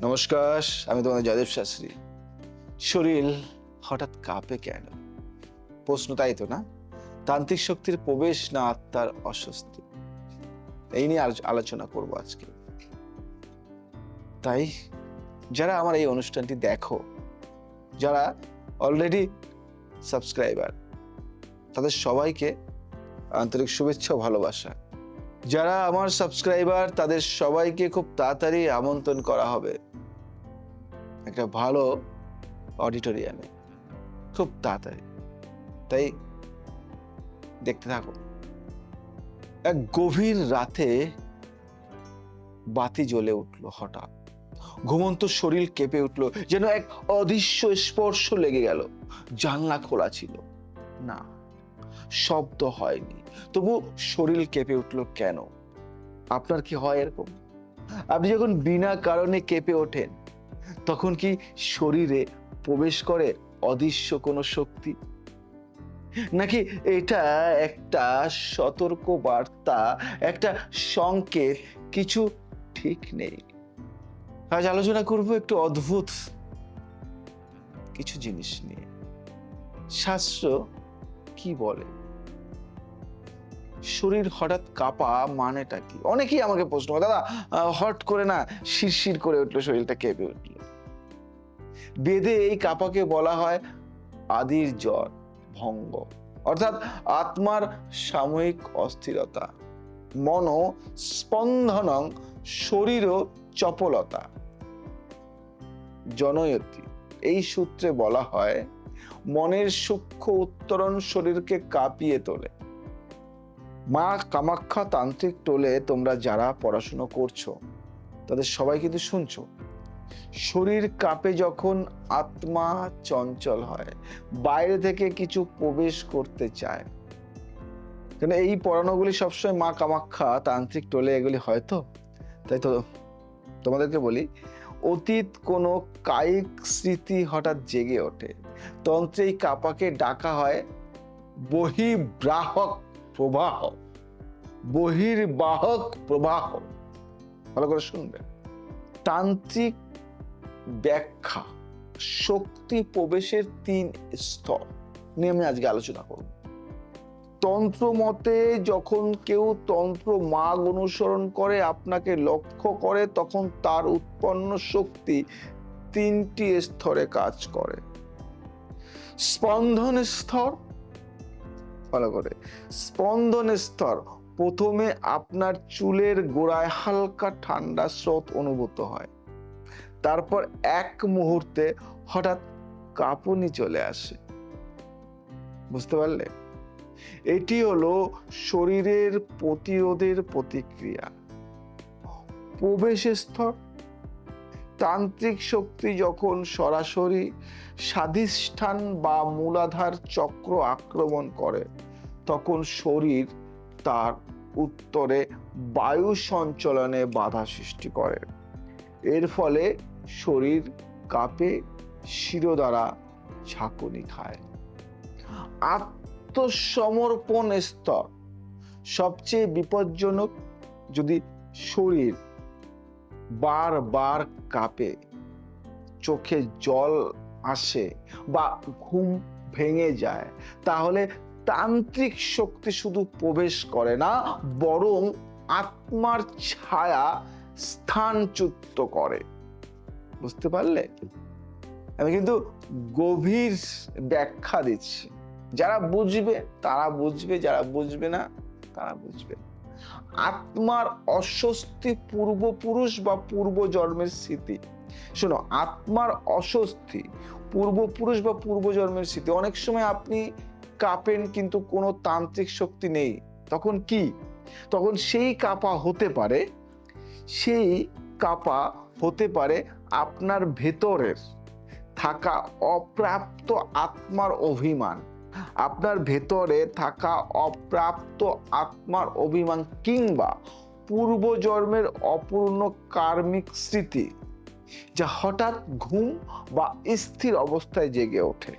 নমস্কার, আমি তোমাদের জয়দেব শাস্ত্রী। শরীর হঠাৎ কাঁপে কেন? প্রশ্ন তাই তো না? তান্ত্রিক শক্তির প্রবেশ না আত্মার অস্বস্তি? এই নিয়ে আলোচনা করব আজকে। তাই যারা আমার এই অনুষ্ঠানটি দেখো, যারা অলরেডি সাবস্ক্রাইবার, তাদের সবাইকে আন্তরিক শুভেচ্ছা ও ভালোবাসা। যারা আমার সাবস্ক্রাইবার তাদের সবাইকে খুব তাড়াতাড়ি আমন্ত্রণ করা হবে একটা ভালো অডিটোরিয়ামে, খুব তাড়াতাড়ি। তাই দেখতে থাকো। এক গভীর রাতে বাতি জ্বলে উঠলো হঠাৎ, ঘুমন্ত শরীর কেঁপে উঠলো, যেন এক অদৃশ্য স্পর্শ লেগে গেল। জানলা খোলা ছিল না, শব্দ হয়নি, তবু শরীর কেঁপে উঠলো কেন? আপনার কি হয় এরকম? আপনি যখন বিনা কারণে কেঁপে ওঠেন, তখন কি শরীরে প্রবেশ করে অদৃশ্য কোনো শক্তি, নাকি এটা একটা সতর্ক বার্তা, একটা সংকেত কিছু ঠিক নেই? আজ আলোচনা করব একটু অদ্ভুত কিছু জিনিস নিয়ে। শাস্ত্র কি বলে শরীর হঠাৎ কাঁপা মানেটা কি? অনেকেই আমাকে প্রশ্ন করে, দাদা হট করে না শিরশির করে উঠলো, শরীরটা কেঁপে উঠলো। বেদে এই কাঁপাকে বলা হয় আদির জ্বর ভঙ্গ, অর্থাৎ আত্মার সাময়িক অস্থিরতা। মন স্পন্দনং শরীর চপলতা জনয়তি। এই সূত্রে বলা হয় মনের সূক্ষ্ম উত্তরণ শরীরকে কাঁপিয়ে তোলে। মা কামাখ্যা তান্ত্রিক টোলে তোমরা যারা পড়াশুনো করছো তাদের সবাই কিন্তু শুনছো, শরীর কাঁপে যখন আত্মা চঞ্চল হয়, বাইরে থেকে কিছু প্রবেশ করতে চায়। কেন এই পড়ানোগুলি সবসময় মা কামাখ্যা তান্ত্রিক টোলে এগুলি হয়তো, তাই তো তোমাদেরকে বলি, অতীত কোনো কায়িক স্মৃতি হঠাৎ জেগে ওঠে। তন্ত্রে এই কাপাকে ডাকা হয় বহির্বাহক প্রবাহ। বহির্বাহক প্রবাহ, ভালো করে শুনবে। তান্ত্রিক ব্যাখ্যা শক্তি প্রবেশের 3 স্তর নিয়ে আমি আজকে আলোচনা করব। তন্ত্র মতে যখন কেউ তন্ত্র মার্গ অনুসরণ করে, আপনাকে লক্ষ্য করে, তখন তার উৎপন্ন শক্তি 3টি স্তরে কাজ করে। স্পন্দন স্তর, ভালো করে, স্পন্দন স্তর প্রথমে আপনার চুলের গোড়ায় হালকা ঠান্ডা স্রোত অনুভূত হয়, তারপর এক মুহূর্তে হঠাৎ কাঁপুনি চলে আসে। বুঝতে পারলে? এটি হলো শরীরের প্রতিরোধের প্রতিক্রিয়া। প্রবেশ স্তর, তান্ত্রিক শক্তি যখন সরাসরি স্বাধিষ্ঠান বা মূলাধার চক্র আক্রমণ করে, তখন শরীর তার উত্তরে বায়ু সঞ্চালনে বাধা সৃষ্টি করে। এর ফলে শরীর কাঁপে, শিরোদ্বারা ঝাঁকুনি খায়। আত্মসমর্পণ স্তর সবচেয়ে বিপজ্জনক। যদি শরীর বারবার কাঁপে, চোখে জল আসে বা ঘুম ভেঙে যায়, তাহলে তান্ত্রিক শক্তি শুধু প্রবেশ করে না, বরং আত্মার ছায়া স্থানচ্যুত করে। বুঝতে পারলে? আমি কিন্তু গভীর ব্যাখ্যা দিচ্ছি। যারা বুঝবে তারা বুঝবে, যারা বুঝবে না তারা বুঝবে। আত্মার অস্বস্তি পূর্বপুরুষ বা পূর্বজন্মের স্মৃতি। শোনো, আত্মার অস্বস্তি পূর্বপুরুষ বা পূর্বজন্মের স্মৃতি। অনেক সময় আপনি কাঁপেন কিন্তু কোনো তান্ত্রিক শক্তি নেই, তখন কি? তখন সেই কাঁপা হতে পারে, সেই কাঁপা হতে পারে আপনার ভেতরের থাকা অপ্রাপ্ত আত্মার অভিমান। আপনার ভেতরে থাকা অপ্রাপ্ত আত্মার অভিমান কিংবা পূর্বজন্মের অপূর্ণ কার্মিক স্মৃতি, যা হঠাৎ ঘুম বা স্থির অবস্থায় জেগে ওঠে।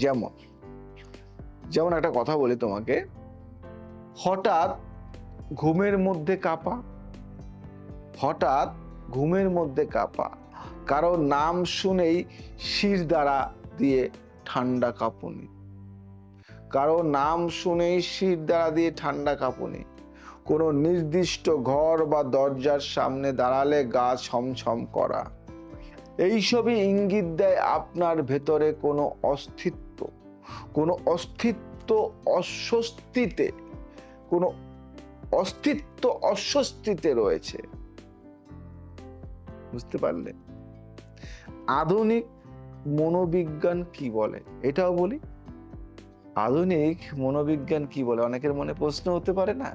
যেমন যেমন একটা কথা বলি তোমাকে, হঠাৎ ঘুমের মধ্যে কাঁপা, হঠাৎ ঘুমের মধ্যে কাঁপা, কারো নাম শুনেই শির দ্বারা দিয়ে ঠান্ডা কাঁপুনি, কারো নাম শুনেই শির দ্বারা দিয়ে ঠান্ডা কাঁপুনি, কোনো নির্দিষ্ট ঘর বা দরজার সামনে দাঁড়ালে গা ছমছম করা, এইসবই ইঙ্গিত দেয় আপনার ভেতরে কোনো অস্তিত্ব অস্বস্তিতে রয়েছে। বুঝতে পারলে? আধুনিক মনোবিজ্ঞান কি বলে এটাও বলি। আধুনিক মনোবিজ্ঞান কি বলে, অনেকের মনে প্রশ্ন হতে পারে না,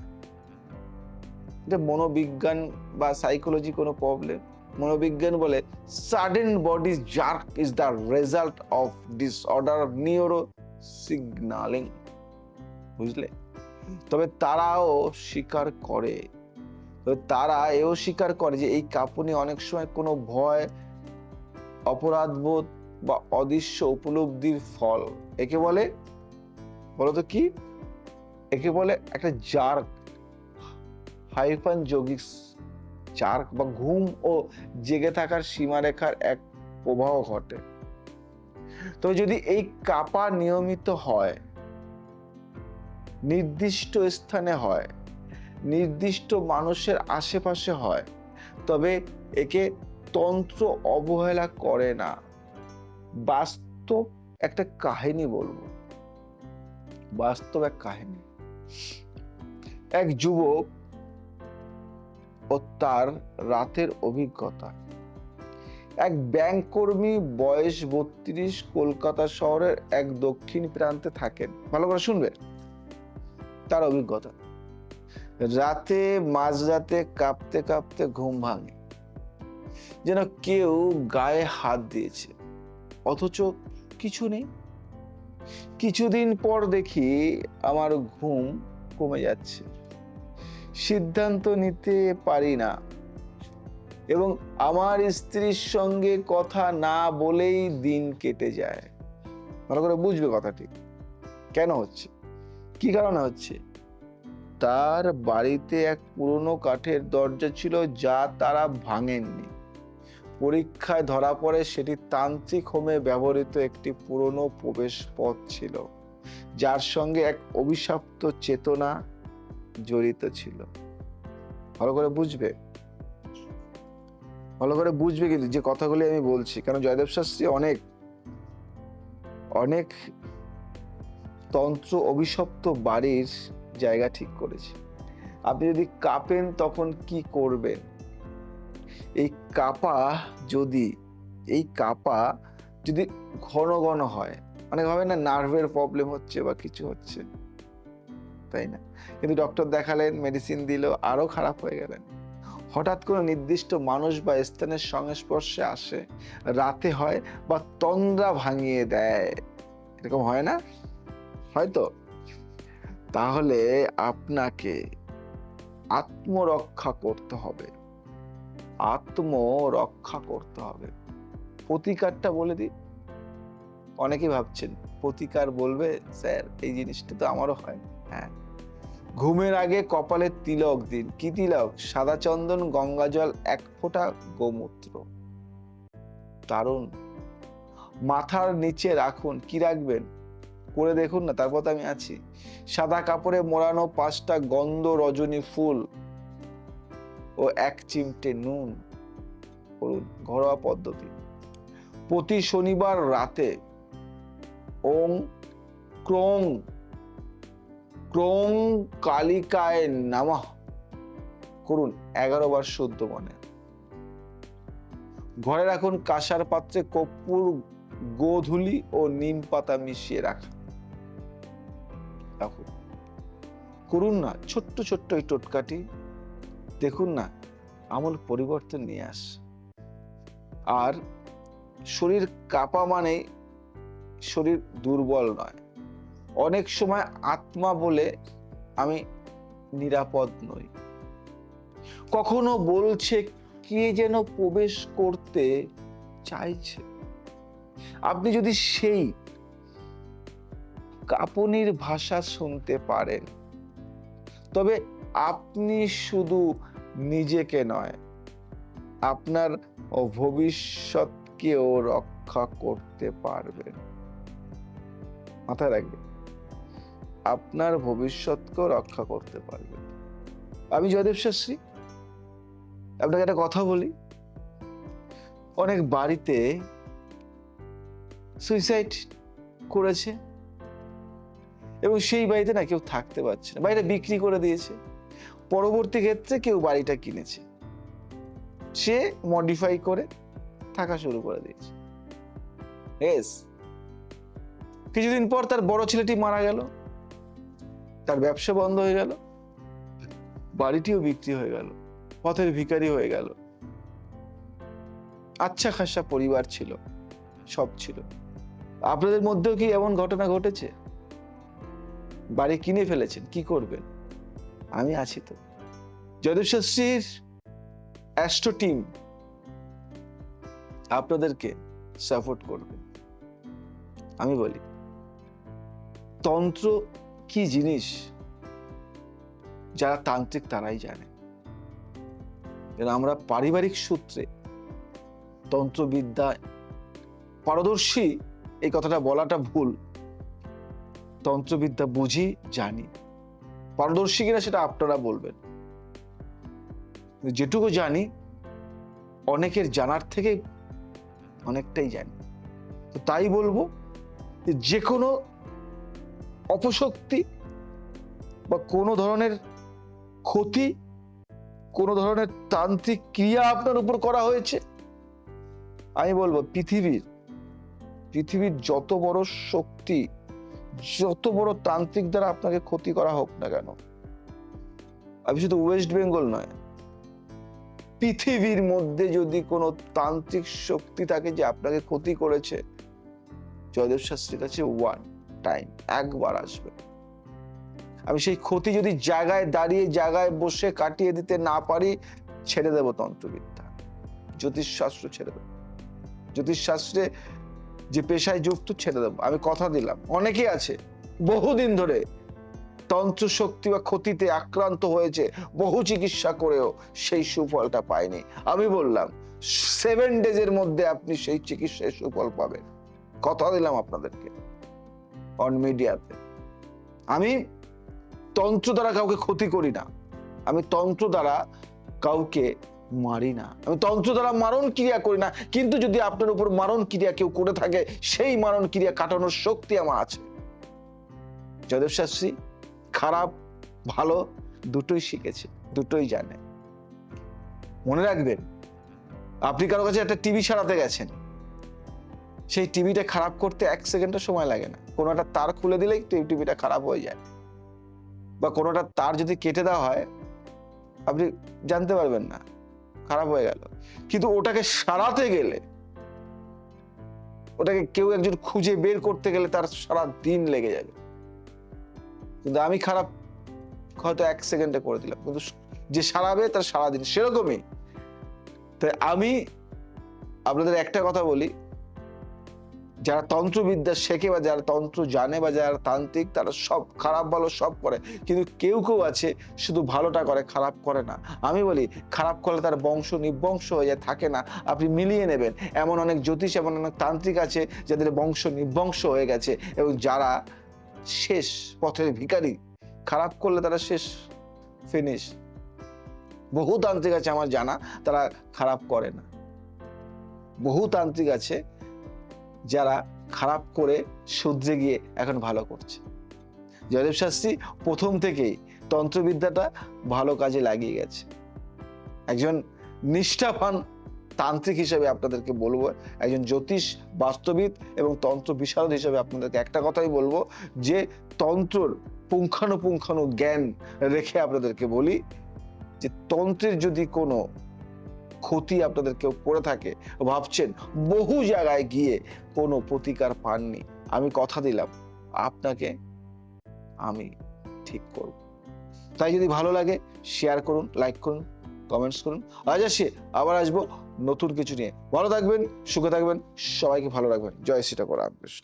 এটা মনোবিজ্ঞান বা সাইকোলজি কোনো প্রবলেম? মনোবিজ্ঞান বলে sudden body jerk is the result of disorder neuro signalling. বুঝলে? তবে তারাও স্বীকার করে, এও স্বীকার করে যে এই কাঁপুনি অনেক সময় কোনো ভয়, অপরাধবোধ বা অদৃশ্য উপলব্ধির ফল। একে বলে, বলতো কি? একে বলে একটা জার্ক, হাইপানজোগিক জার্ক বা ঘুম ও জেগে থাকার সীমারেখার এক প্রবাহ ঘটে। তো যদি এই কাঁপা নিয়মিত হয়, নির্দিষ্ট স্থানে হয়, নির্দিষ্ট মানুষের আশেপাশে হয়, তবে একে তন্ত্র অবহেলা করে না। বাস্তব একটা কাহিনী বলবো, বাস্তব এক কাহিনী। এক যুবক ও তার রাতের অভিজ্ঞতা। এক ব্যাংক কর্মী, বয়স 32, কলকাতা শহরের এক দক্ষিণ প্রান্তে থাকেন। ভালো করে শুনবে তার অভিজ্ঞতা। রাতে, মাঝরাতে কাঁপতে কাঁপতে ঘুম ভাঙে, যেন কেউ গায়ে হাত দিয়েছে, অথচ কিছু নেই। কিছুদিন পর দেখি আমার ঘুম কমে যাচ্ছে, সিদ্ধান্ত নিতে পারি না, এবং আমার স্ত্রীর সঙ্গে কথা না বলেই দিন কেটে যায়। ভালো করে বুঝবে কথাটি কেন হচ্ছে, কি কারণে হচ্ছে। তার বাড়িতে এক পুরনো কাঠের দরজা ছিল যা তারা ভাঙেননি। পরীক্ষায় ধরা পড়ে সেটি তান্ত্রিক হোমে ব্যবহৃত একটি পুরনো প্রবেশ পথ ছিল, যার সঙ্গে এক অভিশপ্ত চেতনা জড়িত ছিল। ভালো করে বুঝবে, ভালো করে বুঝবে কিন্তু যে কথাগুলি আমি বলছি, কারণ জয়দেব শাস্ত্রী অনেক তন্ত্র অভিশপ্ত বাড়ির জায়গা ঠিক করেছে। আপনি যদি কাঁপেন তখন কি করবেন? এই কাঁপা যদি ঘন ঘন হয়, অনেক ভাবে না নার্ভের প্রবলেম হচ্ছে বা কিছু হচ্ছে, তাই না? কিন্তু ডক্টর দেখালেন, মেডিসিন দিল, আরো খারাপ হয়ে গেলেন। হঠাৎ কোনো নির্দিষ্ট মানুষ বা স্থানের সংস্পর্শে আসে, রাতে হয়, বা তন্দ্রা ভাঙিয়ে দেয়, এরকম হয় না? হয়তো। তাহলে আপনাকে আত্মরক্ষা করতে হবে, প্রতিকারটা বলে দিই। অনেকেই ভাবছেন প্রতিকার বলবে, স্যার এই জিনিসটা তো আমারও হয়। হ্যাঁ, ঘুমের আগে কপালে তিলক দিন। কি তিলক? সাদা চন্দন, গঙ্গা জল, 1 ফোঁটা গোমূত্র। দারুণ। মাথার নিচে রাখুন। কি রাখবেন? করে দেখুন না, তারপর তো আমি আছি। সাদা কাপড়ে মোড়ানো 5টা গন্ধ রজনী ফুল ও 1 চিমটে নুন করুন। ঘরোয়া পদ্ধতি। প্রতি শনিবার রাতে ওং ক্রোং ক্রোং কালিকায় নমঃ করুন 11 বার শুদ্ধ মনে। ঘরে রাখুন কাঁসার পাত্রে কর্পূর, গোধূলি ও নিম পাতা মিশিয়ে রাখুন। করুন না ছোট্ট ছোট্ট এই টোটকাটি, দেখুন না আমূল পরিবর্তন নিয়ে আস। আর শরীর কাঁপা মানে শরীর দুর্বল নয়। অনেক সময় আত্মা বলে আমি নিরাপদ নই, কখনো বলছে কে যেন প্রবেশ করতে চাইছে। আপনি যদি সেই কাঁপুনির ভাষা শুনতে পারেন, তবে আপনি শুধু নিজেকে নয়, আপনার ভবিষ্যৎকেও রক্ষা করতে পারবেন। মাথায় রাখবেন, আপনার ভবিষ্যৎকেও রক্ষা করতে পারবেন। আমি জয়দেব শাস্ত্রী, আপনাকে একটা কথা বলি, অনেক বাড়িতে সুইসাইড করেছে এবং সেই বাড়িতে না কেউ থাকতে পারছে না, বাড়িটা বিক্রি করে দিয়েছে। পরবর্তী ক্ষেত্রে কেউ বাড়িটা কিনেছে, সে মডিফাই করে থাকা শুরু করে দিয়েছে। কিছুদিন পর তার বড় ছেলেটি মারা গেল, তার ব্যবসা বন্ধ হয়ে গেল, বাড়িটিও বিক্রি হয়ে গেল, পথের ভিখারি হয়ে গেল। আচ্ছা খাসা পরিবার ছিল, সব ছিল। আপনাদের মধ্যেও কি এমন ঘটনা ঘটেছে? বাড়ি কিনে ফেলেছেন, কি করবেন? আমি আছি তো। জয়দেব শাস্ত্রীর অ্যাস্ট্রো টিম আপনাদেরকে সাপোর্ট করবে। আমি বলি, তন্ত্র কি জিনিস যারা তান্ত্রিক তারাই জানে। আমরা পারিবারিক সূত্রে তন্ত্রবিদ্যায় পারদর্শী, এই কথাটা বলাটা ভুল। তন্ত্রবিদ্যা বুঝি, জানি। পারদর্শী কিনা সেটা আপনারা বলবেন। যেটুকু জানি, অনেকের জানার থেকে অনেকটাই জানি। তো তাই বলবো, যে কোনো অপশক্তি বা কোনো ধরনের ক্ষতি, কোনো ধরনের তান্ত্রিক ক্রিয়া আপনার উপর করা হয়েছে, আমি বলবো পৃথিবীর যত বড় শক্তি, যত বড় তান্ত্রিক দ্বারা আপনাকে ক্ষতি করা হোক না কেন, আমি শুধু ওয়েস্ট বেঙ্গল নয়, পৃথিবীর মধ্যে যদি কোনো তান্ত্রিক শক্তি থাকে যে আপনাকে ক্ষতি করেছে, জয়দেব শাস্ত্রীর কাছে ওয়ান টাইম, একবার আসবে। আমি সেই ক্ষতি যদি জায়গায় দাঁড়িয়ে, জায়গায় বসে কাটিয়ে দিতে না পারি, ছেড়ে দেব তন্ত্রবিদ্যা, জ্যোতিষশাস্ত্র ছেড়ে দেব। জ্যোতিষশাস্ত্রে যে পেশায় যুক্ত ছেড়ে দেবো। আমি কথা দিলাম। অনেকে আছে বহুদিন ধরে তন্ত্র শক্তি বা ক্ষতিতে আক্রান্ত হয়েছে, বহু চিকিৎসা করেও সেই সুফলটা পায়নি। আমি বললাম 7 ডেজের মধ্যে আপনি সেই চিকিৎসায় সুফল পাবেন, কথা দিলাম আপনাদেরকে অন মিডিয়াতে। আমি তন্ত্র দ্বারা কাউকে ক্ষতি করি না, আমি তন্ত্র দ্বারা কাউকে মারি না, আমি তন্ত্র দ্বারা মারণ ক্রিয়া করি না। কিন্তু যদি আপনার উপর মারণ ক্রিয়া কেউ করে থাকে, সেই মারণ ক্রিয়া কাটানোর শক্তি আমার আছে। জয়দেব শাস্ত্রী খারাপ ভালো দুটোই শিখেছে, দুটোই জানে। মনে রাখবেন, আপনি কারো কাছে একটা টিভি সারাতে গেছেন, সেই টিভিটা খারাপ করতে 1 সেকেন্ডও সময় লাগে না। কোনো একটা তার খুলে দিলেই টিভিটা খারাপ হয়ে যায়, বা কোনো একটা তার যদি কেটে দেওয়া হয়, আপনি জানতে পারবেন না, খারাপ হয়ে গেল। কিন্তু ওটাকে সারাতে গেলে, ওটাকে কেউ একজন খুঁজে বের করতে গেলে তার সারা দিন লেগে যাবে। কিন্তু আমি খারাপ হয়তো 1 সেকেন্ডে করে দিলাম, কিন্তু যে সারাবে তার সারাদিন। সেরকমই তাই আমি আপনাদের একটা কথা বলি, যারা তন্ত্রবিদ্যা শেখে বা যারা তন্ত্র জানে বা যারা তান্ত্রিক, তারা সব খারাপ ভালো সব করে। কিন্তু কেউ কেউ আছে শুধু ভালোটা করে, খারাপ করে না। আমি বলি, খারাপ করলে তার বংশ নির্বংশ হয়ে যায়, থাকে না। আপনি মিলিয়ে নেবেন, এমন অনেক জ্যোতিষ, এমন অনেক তান্ত্রিক আছে যাদের বংশ নির্বংশ হয়ে গেছে, এবং যারা শেষ পথের ভিখারি। খারাপ করলে তারা শেষ, ফিনিশ। বহু তান্ত্রিক আছে আমার জানা, তারা খারাপ করে না। বহু তান্ত্রিক আছে যারা খারাপ করে শুধরে গিয়ে এখন ভালো করছে। জয়দেব শাস্ত্রী প্রথম থেকেই তন্ত্রবিদ্যাটা ভালো কাজে লাগিয়ে গেছে। একজন নিষ্ঠাবান তান্ত্রিক হিসেবে আপনাদেরকে বলবো, একজন জ্যোতিষ বাস্তবিদ এবং তন্ত্র বিশারদ হিসেবে আপনাদেরকে একটা কথাই বলবো, যে তন্ত্রর পুঙ্খানুপুঙ্খানু জ্ঞান রেখে আপনাদেরকে বলি, যে তন্ত্রের যদি কোনো ক্ষতি আপনাদের কেউ করে থাকে, ভাবছেন বহু জায়গায় গিয়ে কোনো প্রতিকার পাননি, আমি কথা দিলাম আপনাকে আমি ঠিক করব। তাই যদি ভালো লাগে শেয়ার করুন, লাইক করুন, কমেন্টস করুন। আজ আসি, আবার আসবো নতুন কিছু নিয়ে। ভালো থাকবেন, সুখে থাকবেন, সবাইকে ভালো রাখবেন। জয় শ্রী ঠাকুর রামকৃষ্ণ।